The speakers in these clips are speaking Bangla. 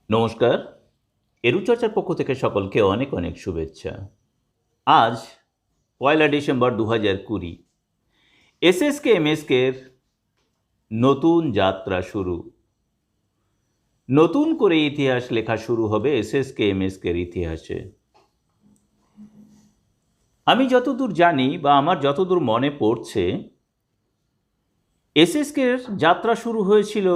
নমস্কার। এরুচর্চার পক্ষ থেকে সকলকে অনেক অনেক শুভেচ্ছা। আজ 1 ডিসেম্বর 2020। এসএসকেএমএসকের নতুন যাত্রা শুরু। নতুন করে ইতিহাস লেখা শুরু হবে এসএসকেএমএসকের ইতিহাসে। আমি যতদূর জানি বা আমার যতদূর মনে পড়ছে, এসএসকের যাত্রা শুরু হয়েছিল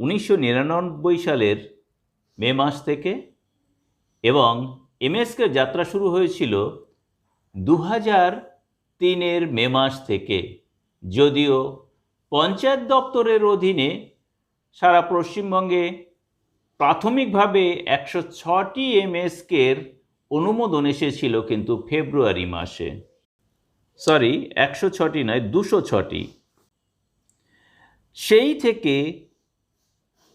1999 সালের মে মাস থেকে এবং এমএসকের যাত্রা শুরু হয়েছিল 2003 মে মাস থেকে। যদিও পঞ্চায়েত দপ্তরের অধীনে সারা পশ্চিমবঙ্গে প্রাথমিকভাবে 106টি এমএসকের অনুমোদন এসেছিল, কিন্তু ফেব্রুয়ারি মাসে, 106টি নয় 206টি। সেই থেকে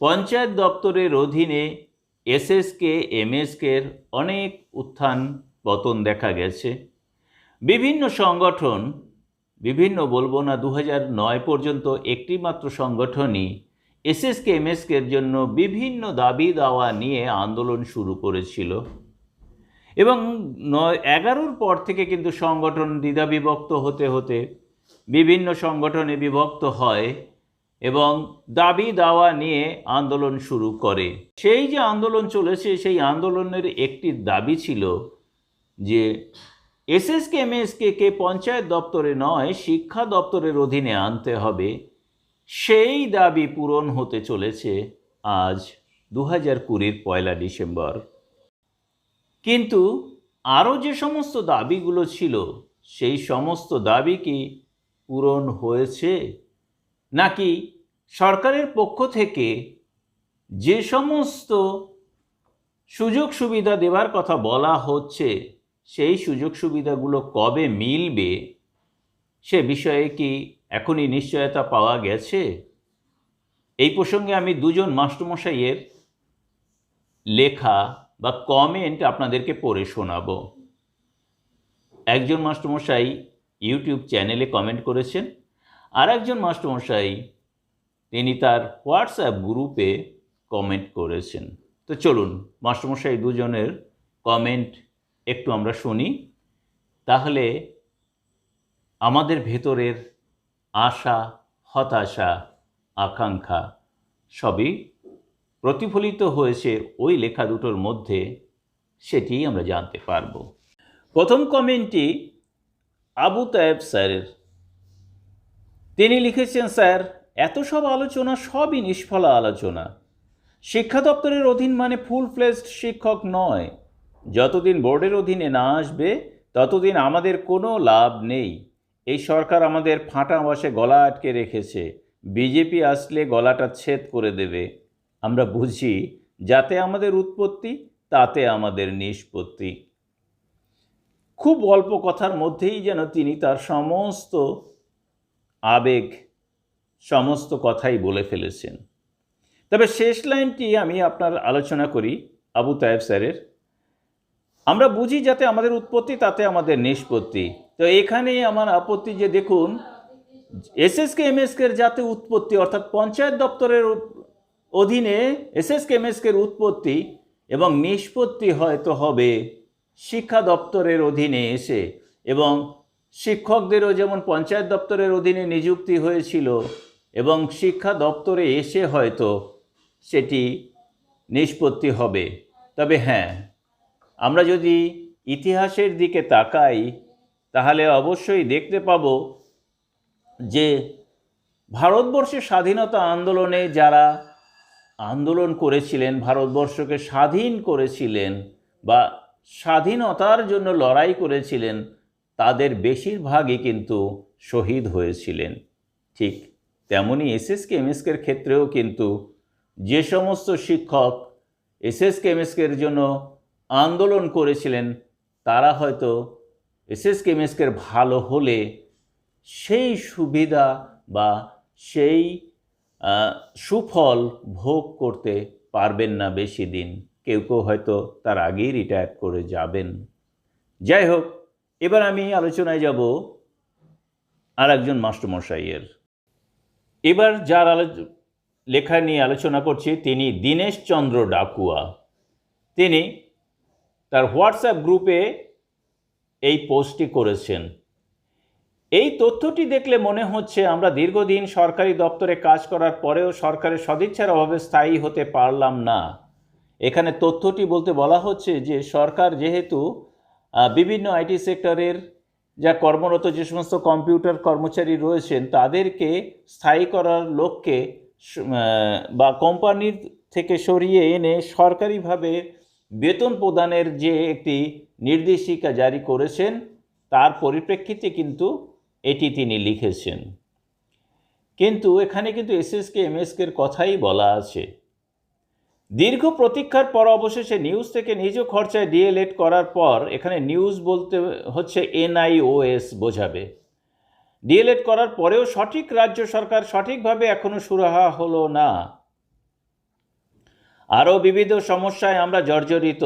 পঞ্চায়েত দপ্তরের অধীনে এসএসকে এমএসকের অনেক উত্থান পতন দেখা গেছে। বিভিন্ন সংগঠন, বলবো না, 2009 পর্যন্ত একটি মাত্র সংগঠনই এসএসকে এমএসকের জন্য বিভিন্ন দাবি দাওয়া নিয়ে আন্দোলন শুরু করেছিল এবং 11 পর থেকে কিন্তু সংগঠন দ্বিধাবিভক্ত হতে হতে বিভিন্ন সংগঠনে বিভক্ত হয় এবং দাবি দাওয়া নিয়ে আন্দোলন শুরু করে। সেই যে আন্দোলন চলেছে, সেই আন্দোলনের একটি দাবি ছিল যে এসএসকেএমএসকে পঞ্চায়েত দপ্তরে নয়, শিক্ষা দপ্তরের অধীনে আনতে হবে। সেই দাবি পূরণ হতে চলেছে আজ 2020 1 ডিসেম্বর। কিন্তু আরও যে সমস্ত দাবিগুলো ছিল, সেই সমস্ত দাবি কি পূরণ হয়েছে? নাকি সরকারের পক্ষ থেকে যে সমস্ত সুযোগ সুবিধা দেওয়ার কথা বলা হচ্ছে, সেই সুযোগ সুবিধাগুলো কবে মিলবে সে বিষয়ে কি এখনই নিশ্চয়তা পাওয়া গেছে? এই প্রসঙ্গে আমি দুজন মাস্টারমশাইয়ের লেখা বা কমেন্ট আপনাদেরকে পড়ে শোনাব। একজন মাস্টারমশাই ইউটিউব চ্যানেলে কমেন্ট করেছেন, আর একজন মাস্টারমশাই তিনি তার হোয়াটসঅ্যাপ গ্রুপে কমেন্ট করেছেন। তো চলুন মাস্টারমশাই দুজনের কমেন্ট একটু আমরা শুনি, তাহলে আমাদের ভেতরের আশা, হতাশা, আকাঙ্ক্ষা সবই প্রতিফলিত হয়েছে ওই লেখা দুটোর মধ্যে, সেটি আমরা জানতে পারব। প্রথম কমেন্টটি আবু তায়েব স্যারের। তিনি লিখেছেন, স্যার, এত সব আলোচনা সবই নিষ্ফলা আলোচনা। শিক্ষা দপ্তরের অধীন মানে ফুল ফ্লেজড শিক্ষক নয়। যতদিন বোর্ডের অধীনে না আসবে ততদিন আমাদের কোনো লাভ নেই। এই সরকার আমাদের ফাঁটা বাসে গলা আটকে রেখেছে। বিজেপি আসলে গলাটা ছেদ করে দেবে। আমরা বুঝি যাতে আমাদের উৎপত্তি তাতে আমাদের নিষ্পত্তি। খুব অল্প কথার মধ্যেই যেন তিনি তার সমস্ত আবেগ, সমস্ত কথাই বলে ফেলেছেন। তবে শেষ লাইনটি আমি আপনার আলোচনা করি আবু তায়েব স্যারের। আমরা বুঝি যাতে আমাদের উৎপত্তি তাতে আমাদের নিষ্পত্তি। তো এখানেই আমার আপত্তি যে দেখুন, এসএসকেএমএসকের যাতে উৎপত্তি, অর্থাৎ পঞ্চায়েত দপ্তরের অধীনে এসএসকেএমএসকের উৎপত্তি এবং নিষ্পত্তি হয়তো হবে শিক্ষা দপ্তরের অধীনে এসে, এবং শিক্ষকদেরও যেমন পঞ্চায়েত দপ্তরের অধীনে নিযুক্তি হয়েছিল এবং শিক্ষা দপ্তরে এসে হয়তো সেটি নিষ্পত্তি হবে। তবে হ্যাঁ, আমরা যদি ইতিহাসের দিকে তাকাই তাহলে অবশ্যই দেখতে পাব যে ভারতবর্ষের স্বাধীনতা আন্দোলনে যারা আন্দোলন করেছিলেন, ভারতবর্ষকে স্বাধীন করেছিলেন বা স্বাধীনতার জন্য লড়াই করেছিলেন, তাদের বেশিরভাগই কিন্তু শহীদ হয়েছিলেন। ঠিক তেমনি এসএসকেএমএসকের ক্ষেত্রেও কিন্তু যে সমস্ত শিক্ষক এসএসকেএমএসকের জন্য আন্দোলন করেছিলেন, তারা হয়তো এসএসকেএমএসকের ভালো হলে সেই সুবিধা বা সেই সুফল ভোগ করতে পারবেন না বেশি দিন। কেউ কেউ হয়তো তার আগেই রিটায়ার করে যাবেন। যাই হোক, এবার আমি আলোচনায় যাব আর একজন মাস্টারমশাইয়ের। এবার যার লেখা নিয়ে আলোচনা করছি তিনি দীনেশচন্দ্র ডাকুয়া। তিনি তার হোয়াটসঅ্যাপ গ্রুপে এই পোস্টটি করেছেন। এই তথ্যটি দেখলে মনে হচ্ছে আমরা দীর্ঘদিন সরকারি দপ্তরে কাজ করার পরেও সরকারের সদিচ্ছার অভাবে স্থায়ী হতে পারলাম না। এখানে তথ্যটি বলতে বলা হচ্ছে যে সরকার যেহেতু বিভিন্ন আইটি সেক্টরের যা কর্মরত যে সমস্ত কম্পিউটার কর্মচারী রয়েছেন তাদেরকে স্থায়ী করার লক্ষ্যে বা কোম্পানির থেকে সরিয়ে এনে সরকারিভাবে বেতন প্রদানের যে একটি নির্দেশিকা জারি করেছেন তার পরিপ্রেক্ষিতে কিন্তু এটি তিনি লিখেছেন। কিন্তু এখানে কিন্তু এসএসকেএমএসকের কথাই বলা আছে। দীর্ঘ প্রতীক্ষার পর অবশেষে নিউজ থেকে নিজ খরচায় ডিএলএড করার পর, এখানে নিউজ বলতে হচ্ছে NIOS বোঝাবে, ডিএলএড করার পরেও সঠিক রাজ্য সরকার সঠিকভাবে এখনো সুরাহা হলো না। আরও বিবিধ সমস্যায় আমরা জর্জরিত।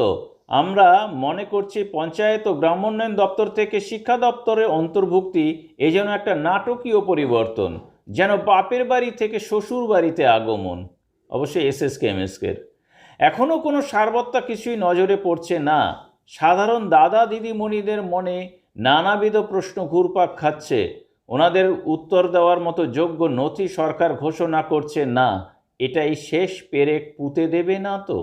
আমরা মনে করছি পঞ্চায়েত ও গ্রামোন্নয়ন দপ্তর থেকে শিক্ষা দপ্তরের অন্তর্ভুক্তি এ যেন একটা নাটকীয় পরিবর্তন, যেন বাপের বাড়ি থেকে শ্বশুর বাড়িতে আগমন। অবশ্যই এসএসকেএমএসকের এখনও কোনো সারবত্তা কিছুই নজরে পড়ছে না। সাধারণ দাদা দিদিমণিদের মনে নানাবিধ প্রশ্ন ঘুরপাক খাচ্ছে। ওনাদের উত্তর দেওয়ার মতো যোগ্য নথি সরকার ঘোষণা করছে না। এটাই শেষ পেরেক পুঁতে দেবে না তো?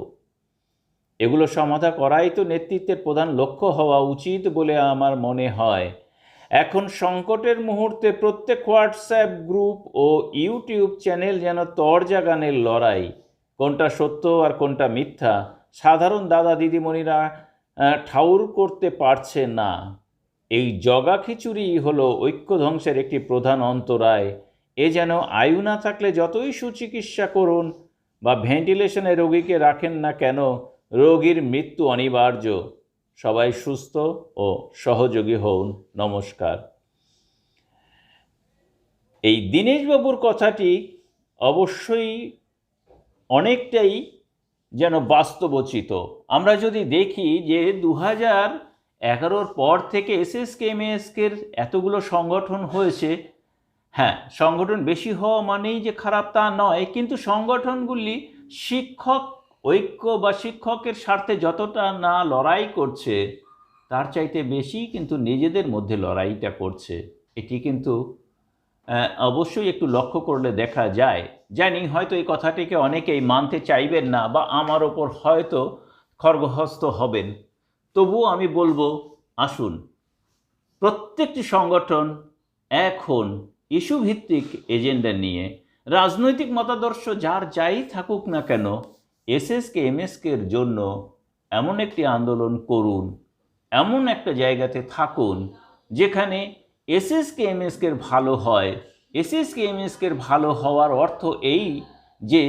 এগুলো সমাধান করাই তো নেতৃত্বের প্রধান লক্ষ্য হওয়া উচিত বলে আমার মনে হয়। এখন সংকটের মুহূর্তে প্রত্যেক হোয়াটসঅ্যাপ গ্রুপ ও ইউটিউব চ্যানেল যেন তরজাগানের লড়াই। কোনটা সত্য আর কোনটা মিথ্যা সাধারণ দাদা দিদিমণিরা ঠাউর করতে পারছে না। এই জগা খিচুড়ি হলো ঐক্য ধ্বংসের একটি প্রধান অন্তরায়। এ যেন আয়ু না থাকলে যতই সুচিকিৎসা করুন বা ভেন্টিলেশনে রোগীকে রাখেন না কেন, রোগীর মৃত্যু অনিবার্য। সবাই সুস্থ ও সহযোগী হন। নমস্কার। এই দীনেশবাবুর কথাটি অবশ্যই অনেকটাই যেন বাস্তবোচিত। আমরা যদি দেখি যে 2011-র পর থেকে এসএসকেএমএসকের এতগুলো সংগঠন হয়েছে। হ্যাঁ, সংগঠন বেশি হওয়া মানেই যে খারাপ তা নয়, কিন্তু সংগঠনগুলি শিক্ষক ঐক্য বা শিক্ষকের স্বার্থে যতটা না লড়াই করছে তার চাইতে বেশি কিন্তু নিজেদের মধ্যে লড়াইটা করছে। এটি কিন্তু অবশ্যই একটু লক্ষ্য করলে দেখা যায়। জানি হয়তো এই কথাটিকে অনেকেই মানতে চাইবেন না বা আমার ওপর হয়তো খড়গহস্ত হবেন, তবুও আমি বলবো আসুন প্রত্যেকটি সংগঠন এখন ইস্যুভিত্তিক এজেন্ডা নিয়ে, রাজনৈতিক মতাদর্শ যার যাই থাকুক না কেন, এসএসকেএমএসকের জন্য এমন একটি আন্দোলন করুন, এমন একটা জায়গাতে থাকুন যেখানে এসএসকেএমএসকের ভালো হয়। এসএসকেএমএসকের ভালো হওয়ার অর্থ এই যে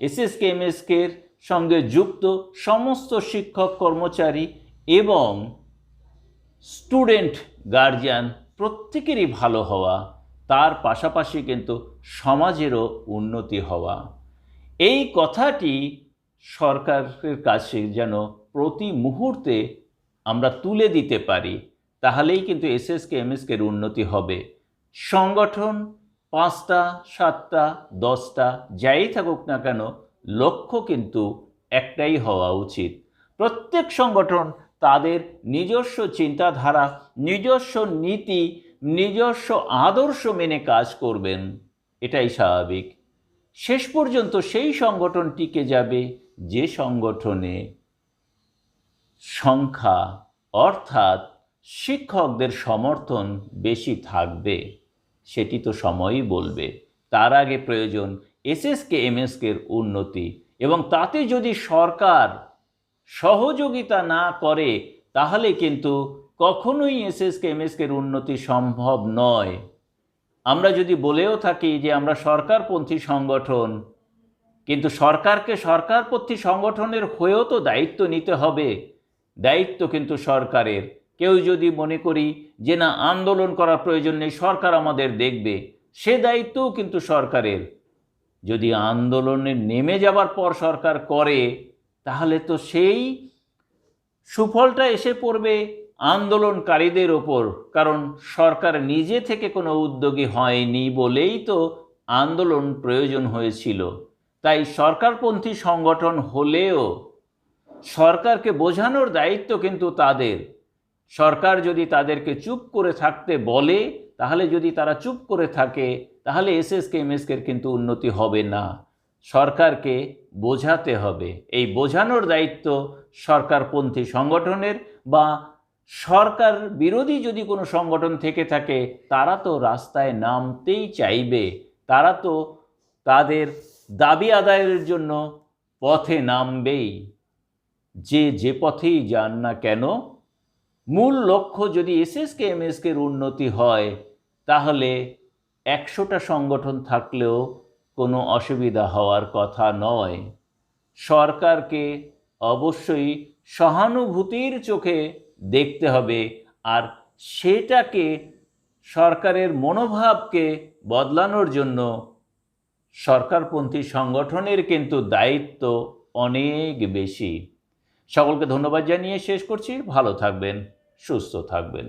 এসএসকেএমএসকের সঙ্গে যুক্ত সমস্ত শিক্ষক কর্মচারী এবং স্টুডেন্ট গার্জিয়ান প্রত্যেকেরই ভালো হওয়া, তার পাশাপাশি কিন্তু সমাজেরও উন্নতি হওয়া। এই কথাটি সরকারের কাছে যেন প্রতি মুহূর্তে আমরা তুলে দিতে পারি, তাহলেই কিন্তু এসএসকেএমএসকের উন্নতি হবে। সংগঠন 5টা 7টা 10টা যাই থাকুক না কেন, লক্ষ্য কিন্তু একটাই হওয়া উচিত। প্রত্যেক সংগঠন তাদের নিজস্ব চিন্তাধারা, নিজস্ব নীতি, নিজস্ব আদর্শ মেনে কাজ করবেন, এটাই স্বাভাবিক। শেষ পর্যন্ত সেই সংগঠন টিকে যাবে যে সংগঠনে সংখ্যা অর্থাৎ শিক্ষকদের সমর্থন বেশি থাকবে। সেটি তো সময়ই বলবে। তার আগে প্রয়োজন এসএসকেএমএসকের উন্নতি, এবং তাতে যদি সরকার সহযোগিতা না করে তাহলে কিন্তু কখনোই এসএসকেএমএসকের উন্নতি সম্ভব নয়। আমরা যদি বলেও থাকি যে আমরা সরকারপন্থী সংগঠন, কিন্তু সরকারকে সরকারপন্থী সংগঠনের হয়েও তো দায়িত্ব নিতে হবে। দায়িত্ব কিন্তু সরকারের। কেউ যদি মনে করি যে না আন্দোলন করার প্রয়োজন নেই, সরকার আমাদের দেখবে, সে দায়িত্বও কিন্তু সরকারের। যদি আন্দোলনে নেমে যাবার পর সরকার করে তাহলে তো সেই সুফলটা এসে পড়বে আন্দোলনকারীদের ওপর, কারণ সরকার নিজে থেকে কোনো উদ্যোগী হয়নি বলেই তো আন্দোলন প্রয়োজন হয়েছিল। তাই সরকারপন্থী সংগঠন হলেও সরকারকে বোঝানোর দায়িত্ব কিন্তু তাদের। সরকার যদি তাদেরকে চুপ করে থাকতে বলে, তাহলে যদি তারা চুপ করে থাকে, তাহলে এসএসকে এমএসকের কিন্তু উন্নতি হবে না। সরকারকে বোঝাতে হবে। এই বোঝানোর দায়িত্ব সরকারপন্থী সংগঠনের, বা সরকার বিরোধী যদি কোনো সংগঠন থেকে থাকে, তারা তো রাস্তায় নামতেই চাইবে। তারা তো তাদের দাবি আদায়ের জন্য পথে নামবেই। যে পথেই যান না কেন, মূল লক্ষ্য যদি এসএসকে এমএসকের উন্নতি হয়, তাহলে 100টা সংগঠন থাকলেও কোনো অসুবিধা হওয়ার কথা নয়। সরকারকে অবশ্যই সহানুভূতির চোখে দেখতে হবে, আর সেটাকে, সরকারের মনোভাবকে বদলানোর জন্য সরকারপন্থী সংগঠনের কিন্তু দায়িত্ব অনেক বেশি। সকলকে ধন্যবাদ জানিয়ে শেষ করছি। ভালো থাকবেন, সুস্থ থাকবেন।